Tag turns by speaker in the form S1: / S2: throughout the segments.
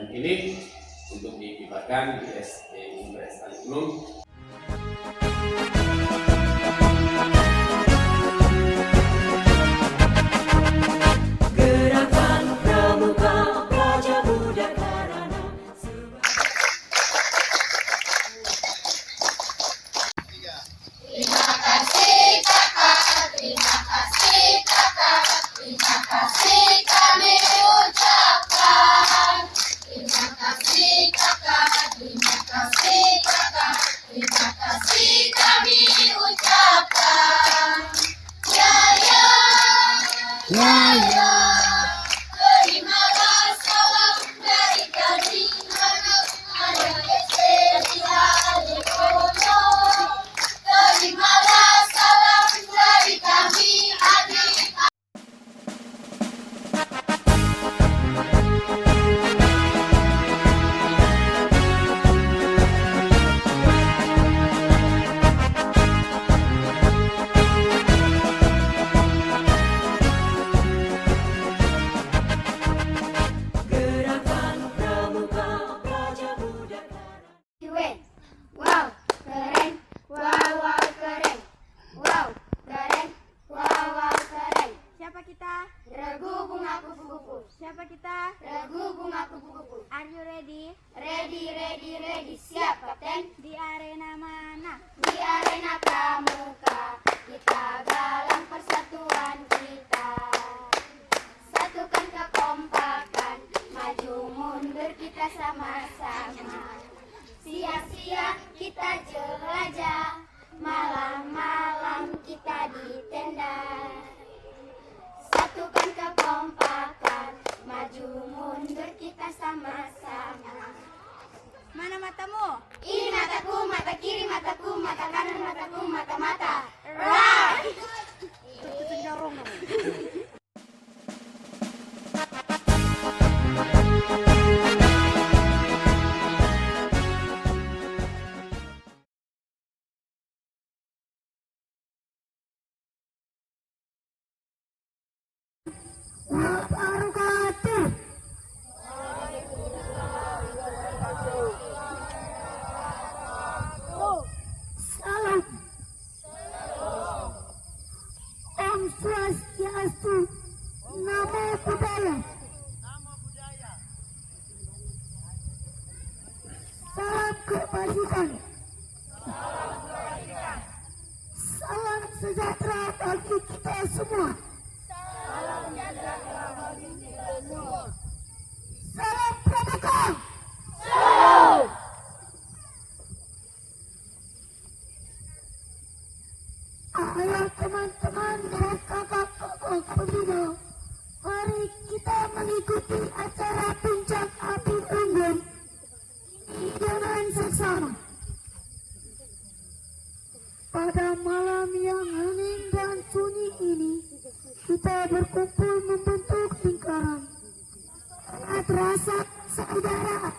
S1: dan ini untuk dikibarkan di SDU Lestari.
S2: Siapa kita?
S3: Regu Bunga Kupu-Kupu.
S2: Are you ready?
S3: Ready. Siap, Kapten.
S2: Di arena mana?
S3: Di arena pramuka. Kita galang persatuan kita. Satukan kekompakan. Maju mundur kita sama-sama. Siang-siang kita jelajah. Malam-malam kita di tenda. Satukan kekompakan. Maju mundur kita sama-sama.
S2: Mana matamu?
S3: Ini mataku, mata kiri mataku, mata kanan mataku, mata-mata. Right!
S4: Swastiastu, Namo Buddhaya. Salam kebajikan. Salam sejahtera bagi kita semua. Salam pramuka. Ayo teman-teman dan kakak-kakak pembina, mari kita mengikuti acara puncak api unggun dengan seksama. Pada malam yang hening dan sunyi ini, kita berkumpul membentuk lingkaran. Erat rasa saudara,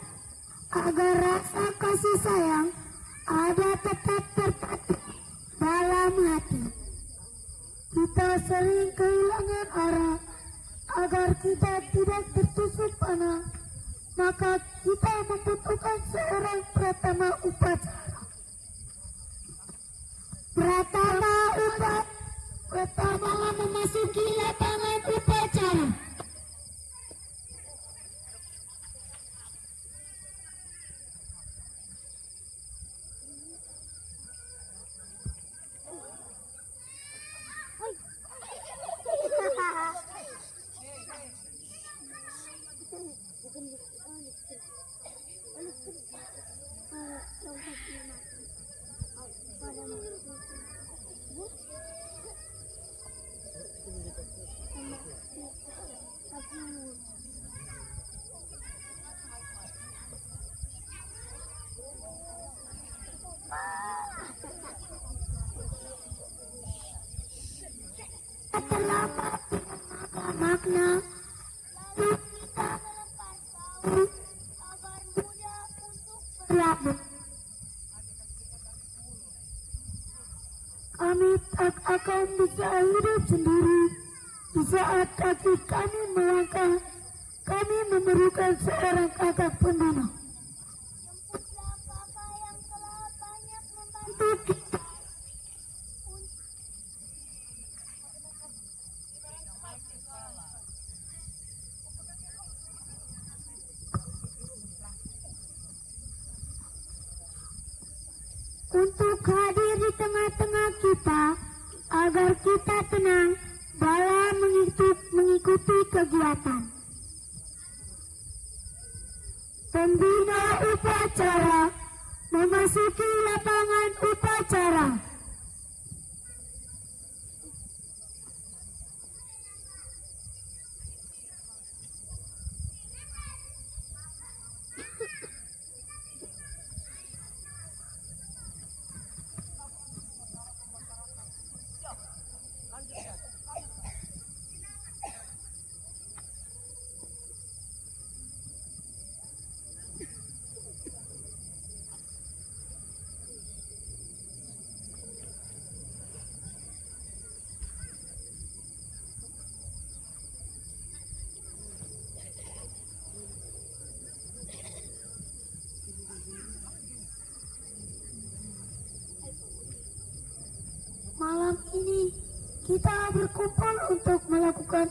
S4: agar rasa kasih sayang ada tetap terpatri dalam hati. Kita sering kehilangan arah. Agar kita tidak tertusuk panah, maka kita membutuhkan seorang pratama upacara. Pratama memasuki lapangan upacara. Terlambat dengan makna kita kami tak akan bisa hidup sendiri di saat kaki kami melangkah. Kami kami memerlukan seorang kakak pembina. Untuk kita untuk hadir di tengah-tengah kita agar kita tenang dalam mengikuti kegiatan. Pembina upacara memasuki lapangan upacara. Malam ini kita berkumpul untuk melakukan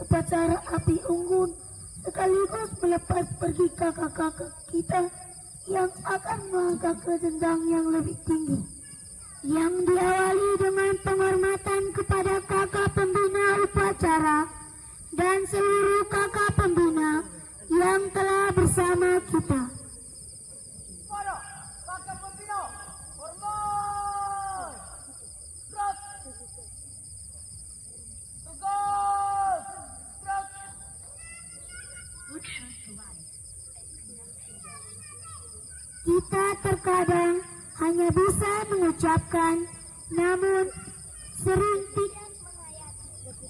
S4: upacara api unggun sekaligus melepas pergi kakak-kakak kita yang akan melangkah ke jenjang yang lebih tinggi, yang diawali dengan penghormatan kepada kakak pembina upacara dan seluruh kakak pembina yang telah bersama kita. Kita terkadang hanya bisa mengucapkan, namun sering tidak menghayati.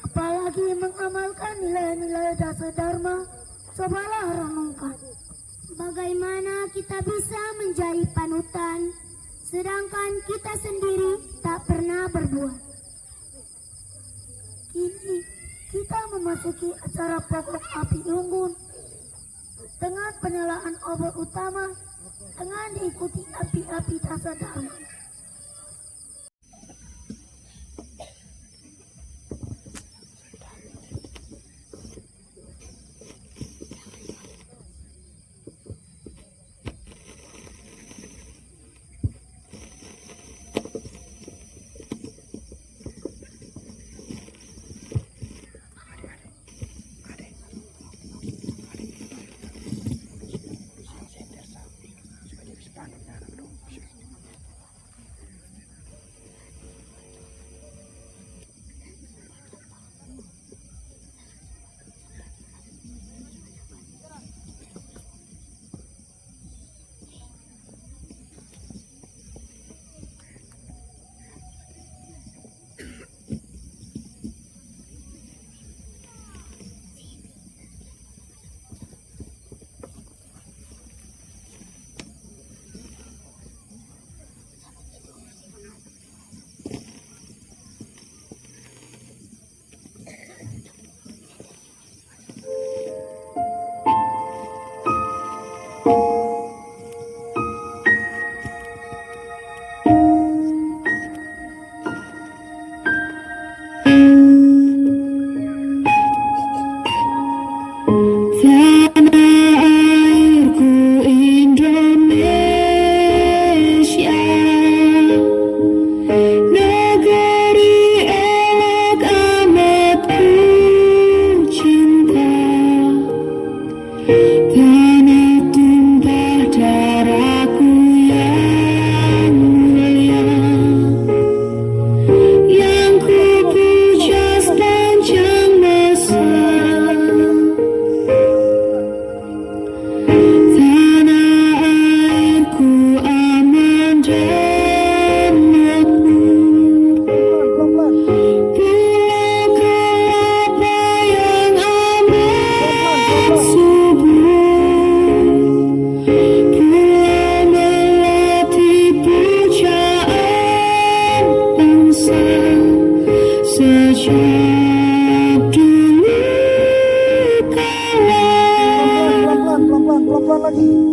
S4: Apalagi mengamalkan nilai-nilai dasar dharma. Cobalah renungkan, bagaimana kita bisa menjadi panutan, sedangkan kita sendiri tak pernah berbuat. Kini kita memasuki acara pokok api unggun dengan penyalaan obor utama dengan diikuti api-api dasar dharma. Tanah tumpah lagi.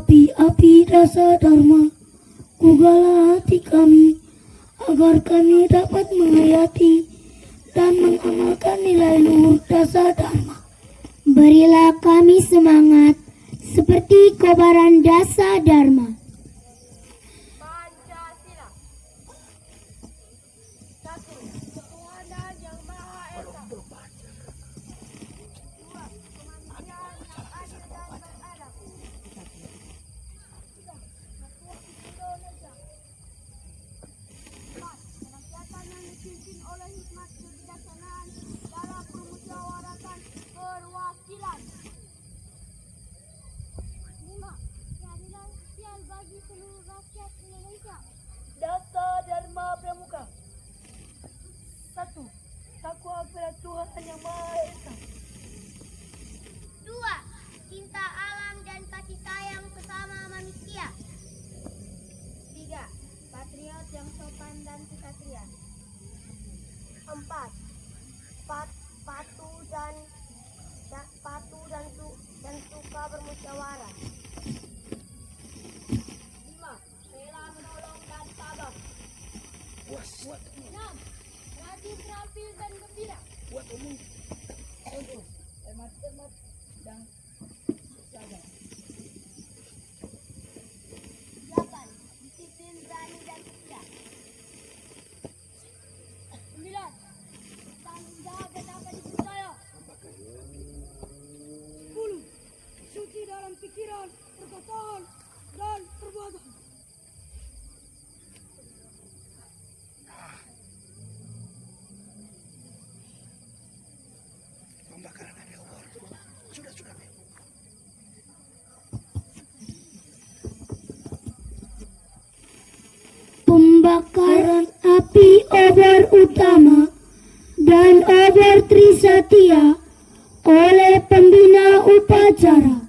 S4: Api-api dasa dharma, gugala hati kami, agar kami dapat menghayati dan mengamalkan nilai luhur dasa dharma.
S3: Berilah kami semangat seperti kobaran dasa dharma.
S2: Pancasila. 1. Ketuhanan yang Maha Esa. 2. Kemanusiaan yang adil dan beradab. 3. Persatuan Indonesia. 4. Kerakyatan yang dipimpin oleh hikmat kebijaksanaan dalam permusyawaratan perwakilan. 5. Keadilan sosial bagi seluruh rakyat Indonesia.
S4: Dasa Dharma Pramuka. 1. Takwa kepada Tuhan Yang Maha Esa.
S3: 2. Cinta alam dan kasih sayang sesama manusia.
S2: 3. Patriot yang sopan dan kesatria. 4. Patuh dan suka bermusyawarah. 5. Rela menolong dan sabar. 6. Rajin, terampil dan gembira. 7. Hemat dan sabar. 8. Disiplin, berani dan setia. 9. Tanggung jawab dan dapat dipercaya. 10. Suci dalam pikiran, perkataan, dan perbuatan.
S3: Pembakaran api obor utama dan obor Trisatya oleh pembina upacara.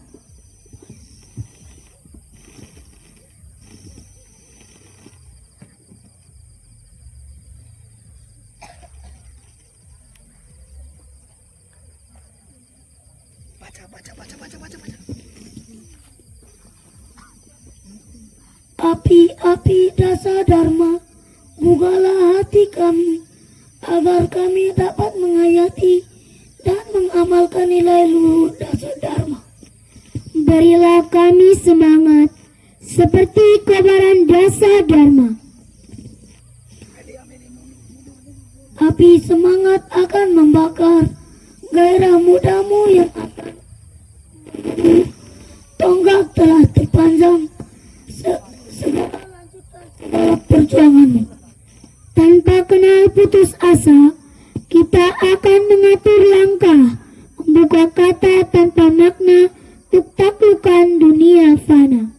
S4: Api-api dasa dharma, gugala hati kami, agar kami dapat menghayati dan mengamalkan nilai luhur dasa dharma.
S3: Berilah kami semangat seperti kobaran dasa dharma.
S4: Api semangat akan membakar gairah mudamu yang akan tonggak telah terpanjang segala lanjutan segala perjuanganmu.
S3: Tanpa kenal putus asa, kita akan mengatur langkah, membuka kata tanpa makna untuk taklukkan dunia fana.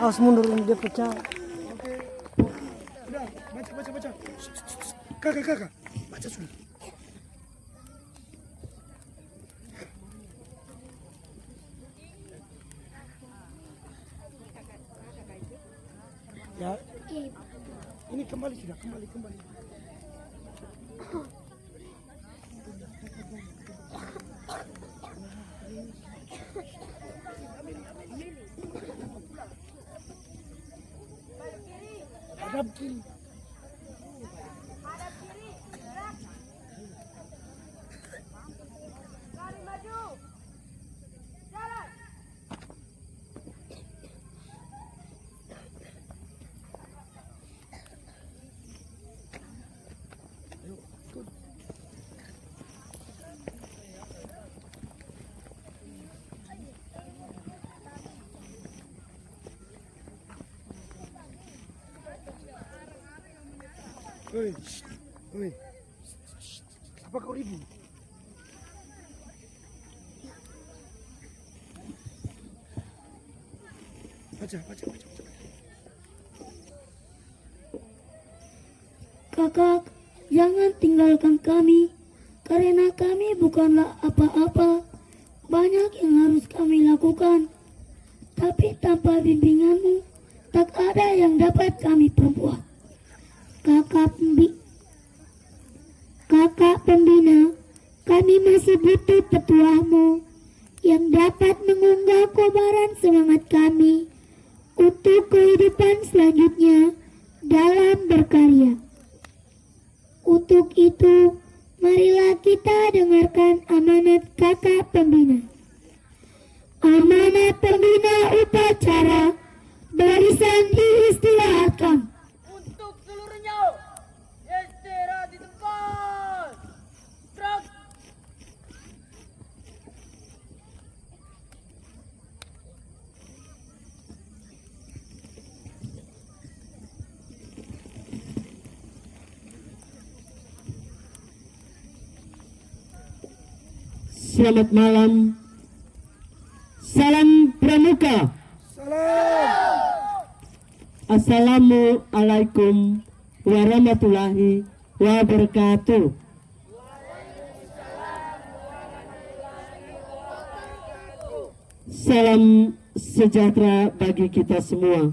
S5: Awas mundurin dia pecah.
S6: Oke. Udah, baca. Kakak. Baca sudah. Ya. Ini kembali sudah, kembali. Hadap kiri.
S2: Lari maju. Jalan.
S6: Oi. Apa kau ribut? Baca.
S4: Kakak, jangan tinggalkan kami, karena kami bukanlah apa-apa. Banyak yang harus kami lakukan, tapi tanpa bimbinganmu, tak ada yang dapat kami perbuat. Kakak pembina, kami masih butuh petuahmu yang dapat mengunggah kobaran semangat kami untuk kehidupan selanjutnya dalam berkarya. Untuk itu, marilah kita dengarkan amanat kakak pembina. Amanat pembina upacara barisan diistirahatkan.
S7: Untuk seluruhnya, istirahat di tempat. Gerak.
S5: Selamat malam. Salam Pramuka. Assalamualaikum warahmatullahi wabarakatuh. Salam sejahtera bagi kita semua.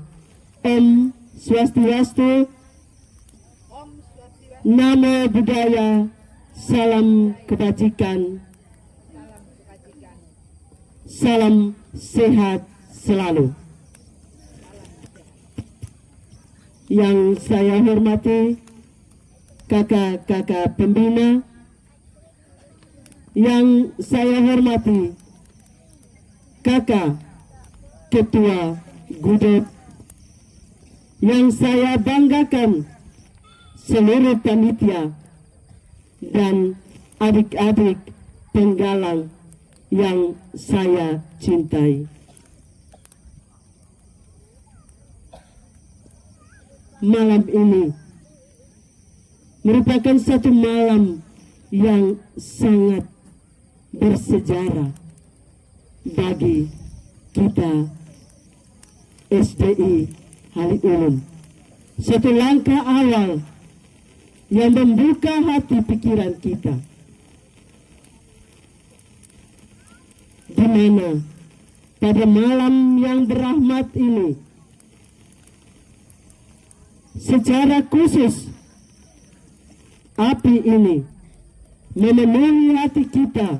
S5: Om Swastiastu, Namo Buddhaya, salam kebajikan, salam sehat selalu. Yang saya hormati kakak-kakak pembina, yang saya hormati kakak ketua Gudep, yang saya banggakan seluruh panitia dan adik-adik penggalang yang saya cintai. Malam ini merupakan satu malam yang sangat bersejarah bagi kita SDI Hali Ulum. Satu langkah awal yang membuka hati pikiran kita, di mana pada malam yang berahmat ini secara khusus api ini memenuhi hati kita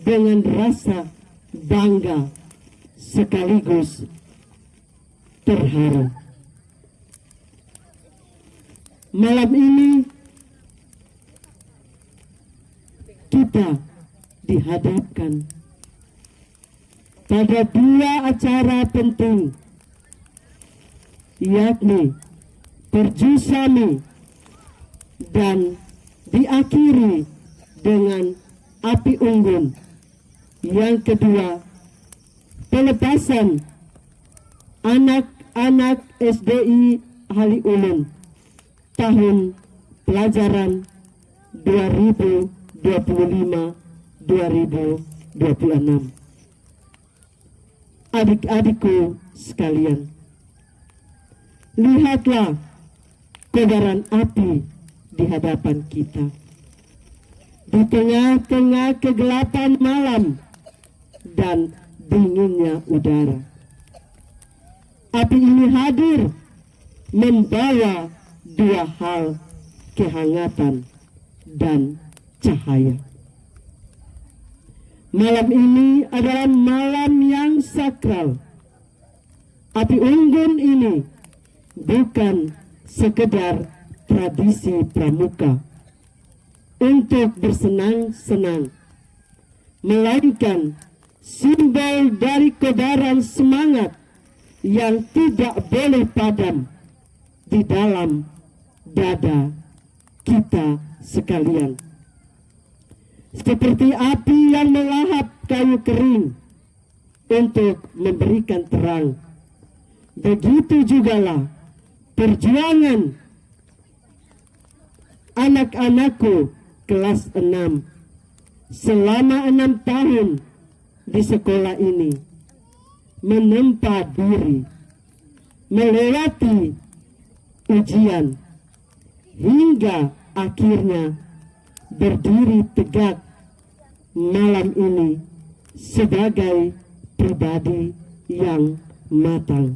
S5: dengan rasa bangga sekaligus terharu. Malam ini kita dihadapkan pada dua acara penting, yakni Perjusami dan diakhiri dengan api unggun. Yang kedua, pelepasan anak-anak SDI Hali Ulum tahun pelajaran 2025-2026. Adik-adikku sekalian, lihatlah kobaran api di hadapan kita. Di tengah-tengah kegelapan malam dan dinginnya udara, api ini hadir membawa dua hal, kehangatan dan cahaya. Malam ini adalah malam yang sakral. Api unggun ini bukan sekedar tradisi pramuka untuk bersenang-senang, melainkan simbol dari kobaran semangat yang tidak boleh padam di dalam dada kita sekalian. Seperti api yang melahap kayu kering untuk memberikan terang, begitu jugalah perjuangan anak-anakku kelas 6 selama 6 tahun di sekolah ini, menempa diri, melewati ujian, hingga akhirnya berdiri tegak malam ini sebagai pribadi yang matang.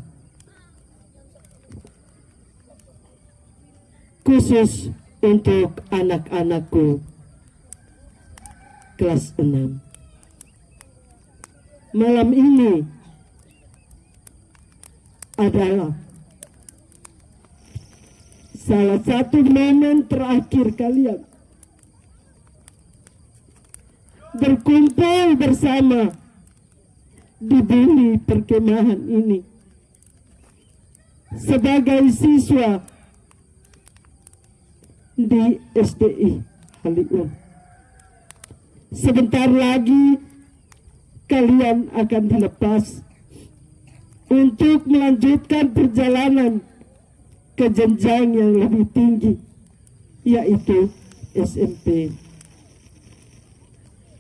S5: Khusus untuk anak-anakku kelas 6. Malam ini adalah salah satu momen terakhir kalian berkumpul bersama di bumi perkemahan ini sebagai siswa di SDI Haliun. Sebentar lagi kalian akan dilepas untuk melanjutkan perjalanan ke jenjang yang lebih tinggi, yaitu SMP.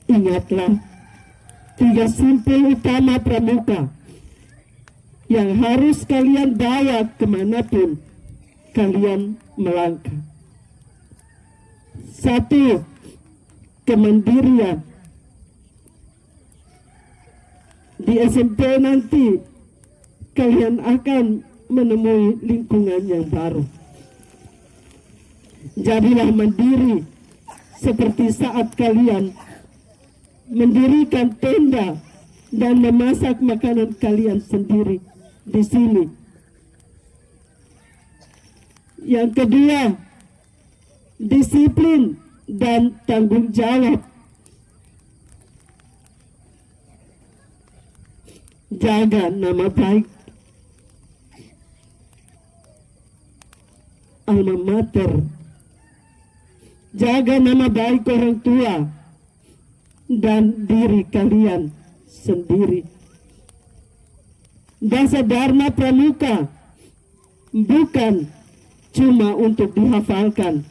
S5: Ingatlah 3 simpul utama pramuka yang harus kalian bawa kemanapun kalian melangkah. 1. Kemandirian. Di SMP nanti kalian akan menemui lingkungan yang baru. Jadilah mandiri seperti saat kalian mendirikan tenda dan memasak makanan kalian sendiri di sini. Yang kedua, disiplin dan tanggung jawab. Jaga nama baik alma mater, jaga nama baik orang tua dan diri kalian sendiri. Dasar Dharma Pramuka bukan cuma untuk dihafalkan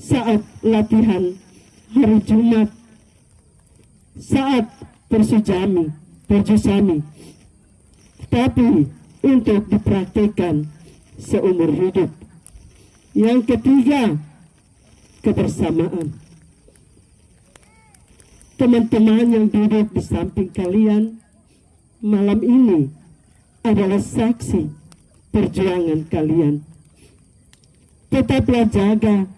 S5: saat latihan hari Jumat, saat persujami, tapi untuk dipraktikkan seumur hidup. Yang ketiga, kebersamaan. Teman-teman yang duduk di samping kalian malam ini adalah saksi perjuangan kalian. Tetaplah jaga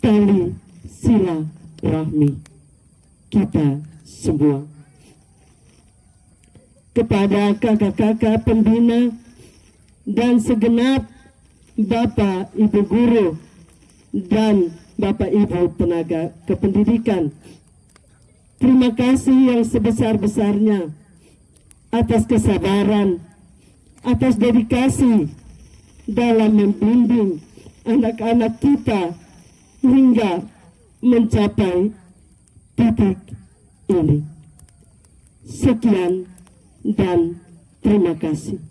S5: tali silaturahmi kita semua. Kepada kakak-kakak pembina dan segenap Bapak Ibu guru dan Bapak Ibu tenaga kependidikan, terima kasih yang sebesar-besarnya atas kesabaran, atas dedikasi dalam membimbing anak-anak kita hingga mencapai titik ini. Sekian dan terima kasih.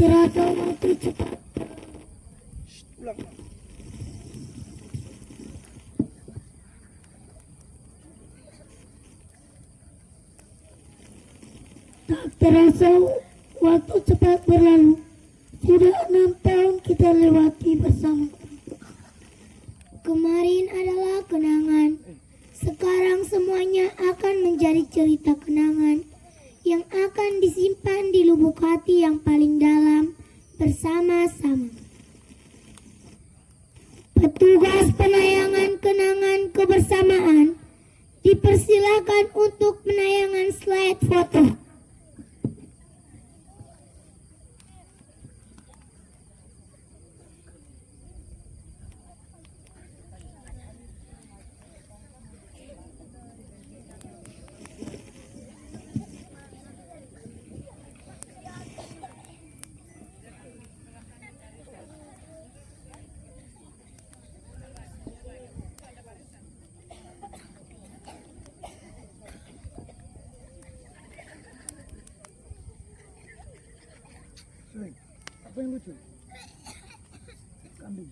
S4: terasa waktu cepat.
S6: Ulang.
S4: Tak terasa waktu cepat berlalu. Sudah 6 tahun kita lewati bersama.
S2: Kemarin adalah kenangan. Sekarang semuanya akan menjadi cerita kenangan yang akan disimpan di lubuk hati yang paling dalam bersama-sama. Petugas penayangan kenangan kebersamaan dipersilakan untuk penayangan slide foto.
S6: Sering. Apa yang lucu? Kambing.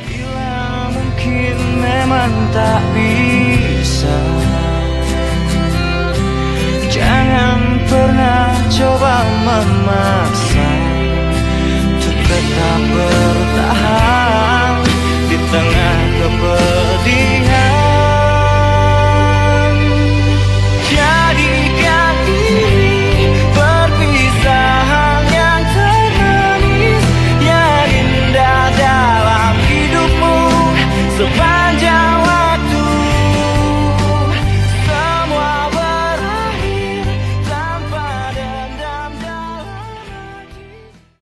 S8: Bila mungkin memang tak bisa, jangan pernah coba memaksa.